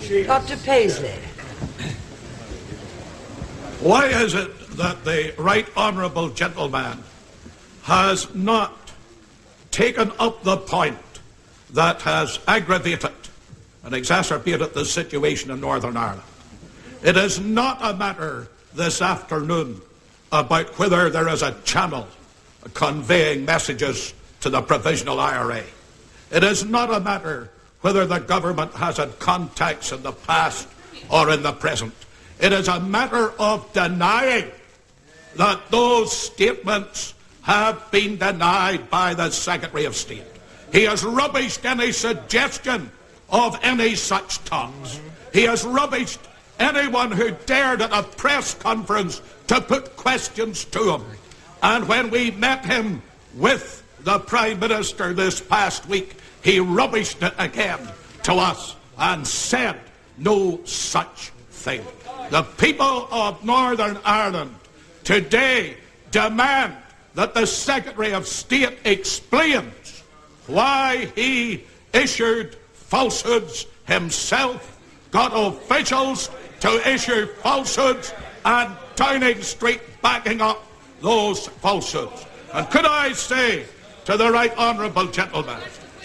Dr. Paisley. Why is it that the right honourable gentleman has not taken up the point that has aggravated and exacerbated the situation in Northern Ireland? It is not a matter this afternoon about whether there is a channel conveying messages to the Provisional IRA. It is not a matter whether the government has had contacts in the past or in the present. It is a matter of denying that those statements have been denied by the Secretary of State. He has rubbished any suggestion of any such talks. He has rubbished anyone who dared at a press conference to put questions to him. And when we met him with the Prime Minister this past week, he rubbished it again to us and said no such thing. The people of Northern Ireland today demand that the Secretary of State explains why he issued falsehoods himself, got officials to issue falsehoods, and Downing Street backing up those falsehoods. And could I say to the right honourable gentleman,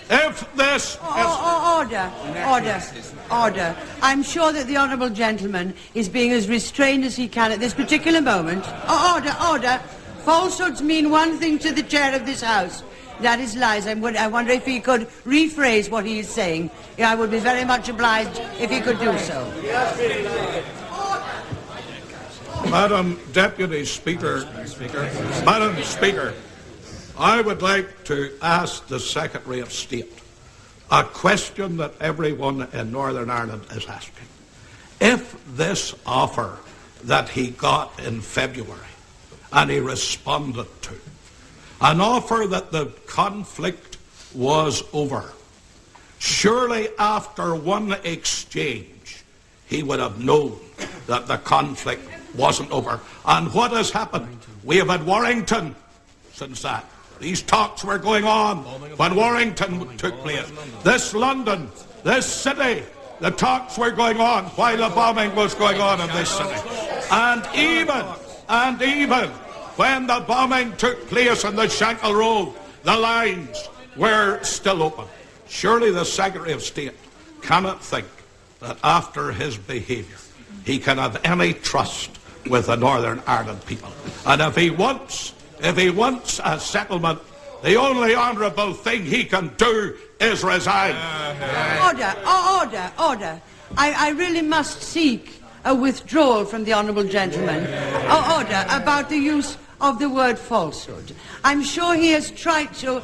if this Order. I'm sure that the honourable gentleman is being as restrained as he can at this particular moment. Order. Falsehoods mean one thing to the chair of this House. That is lies. I wonder if he could rephrase what he is saying. I would be very much obliged if he could do so. Madam Deputy Speaker, Madam Speaker, I would like to ask the Secretary of State a question that everyone in Northern Ireland is asking. If this offer that he got in February and he responded to, an offer that the conflict was over, surely after one exchange he would have known that the conflict wasn't over. And what has happened? We have had Warrington since that. These talks were going on when Warrington took place. This London, this city, the talks were going on while the bombing was going on in this city. And even when the bombing took place on the Shankill Road, the lines were still open. Surely the Secretary of State cannot think that after his behaviour he can have any trust with the Northern Ireland people. And if he wants a settlement, the only honourable thing he can do is resign. Order. I really must seek a withdrawal from the honourable gentleman. Order about the use of the word falsehood. I'm sure he has tried to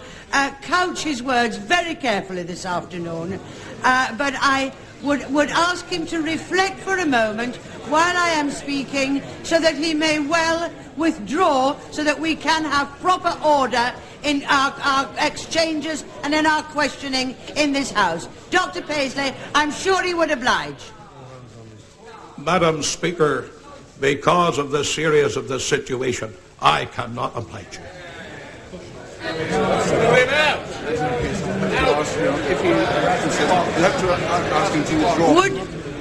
couch his words very carefully this afternoon, but I would ask him to reflect for a moment while I am speaking so that he may well withdraw so that we can have proper order in our exchanges and in our questioning in this House. Dr. Paisley, I'm sure he would oblige. Madam Speaker, because of the seriousness of the situation, I cannot oblige you.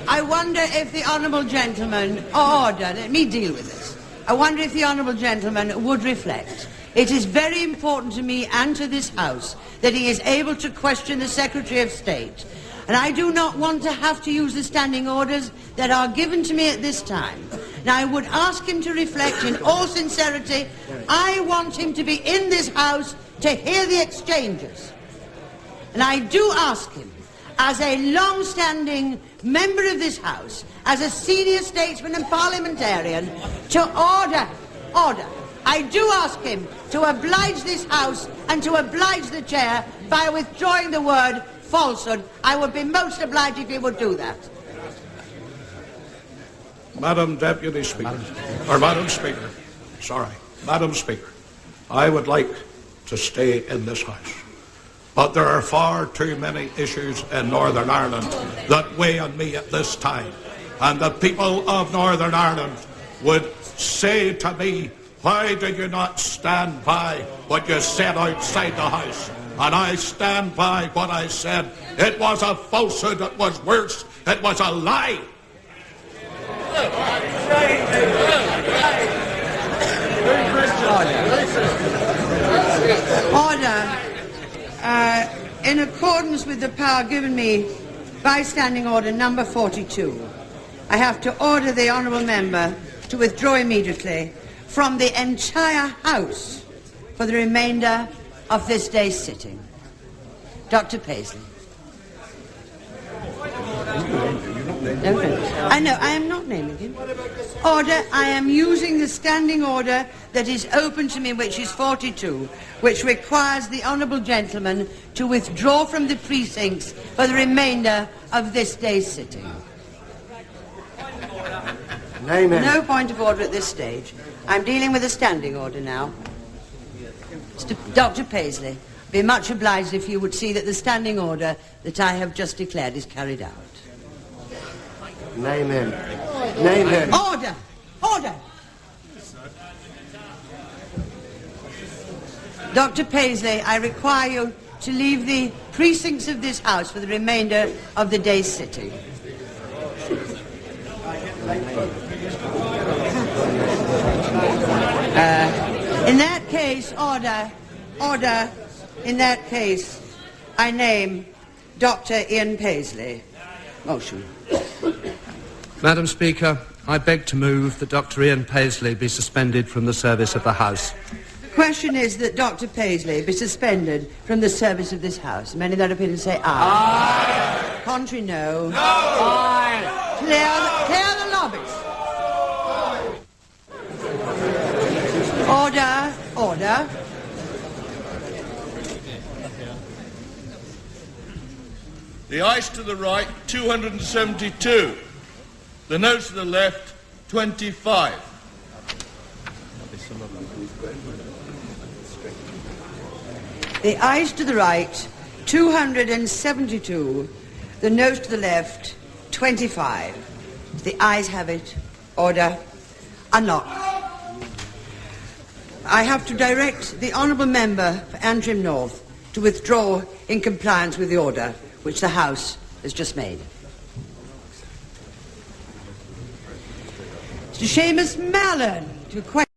I wonder if the honourable gentleman, order, let me deal with this. I wonder if the honourable gentleman would reflect. It is very important to me and to this House that he is able to question the Secretary of State. And I do not want to have to use the standing orders that are given to me at this time. Now, I would ask him to reflect in all sincerity. I want him to be in this House to hear the exchanges. And I do ask him, as a long-standing member of this House, as a senior statesman and parliamentarian, to order. I do ask him to oblige this House and to oblige the Chair by withdrawing the word falsehood. I would be most obliged if he would do that. Madam Deputy Speaker, or Madam Speaker, Madam Speaker, I would like to stay in this House. But there are far too many issues in Northern Ireland that weigh on me at this time. And the people of Northern Ireland would say to me, why did you not stand by what you said outside the House? And I stand by what I said. It was a falsehood that was worse It was a lie. Order. In accordance with the power given me by Standing Order number 42, I have to order the honourable member to withdraw immediately from the entire House for the remainder of this day's sitting. Dr. Paisley. I know, I am not naming him. Order, I am using the standing order that is open to me, which is 42, which requires the honourable gentleman to withdraw from the precincts for the remainder of this day's sitting. Amen. No point of order at this stage. I'm dealing with a standing order now. Dr. Paisley, I'd be much obliged if you would see that the standing order that I have just declared is carried out. Name him. Name him. Order! Order! Dr. Paisley, I require you to leave the precincts of this House for the remainder of the day's sitting. In that case, order. In that case, I name Dr. Ian Paisley. Motion. Madam Speaker, I beg to move that Dr. Ian Paisley be suspended from the service of the House. The question is that Dr. Paisley be suspended from the service of this House. Many that opinion say aye. Aye. Contrary, no. No. Aye. Clear the lobbies. Order. Order. The ayes to the right, 272. The noes to the left, 25. The ayes to the right, 272. The noes to the left, 25. The ayes have it. Order. Unlock. I have to direct the honourable member for Antrim North to withdraw in compliance with the order which the House has just made. Mr. Seamus Mallon to question.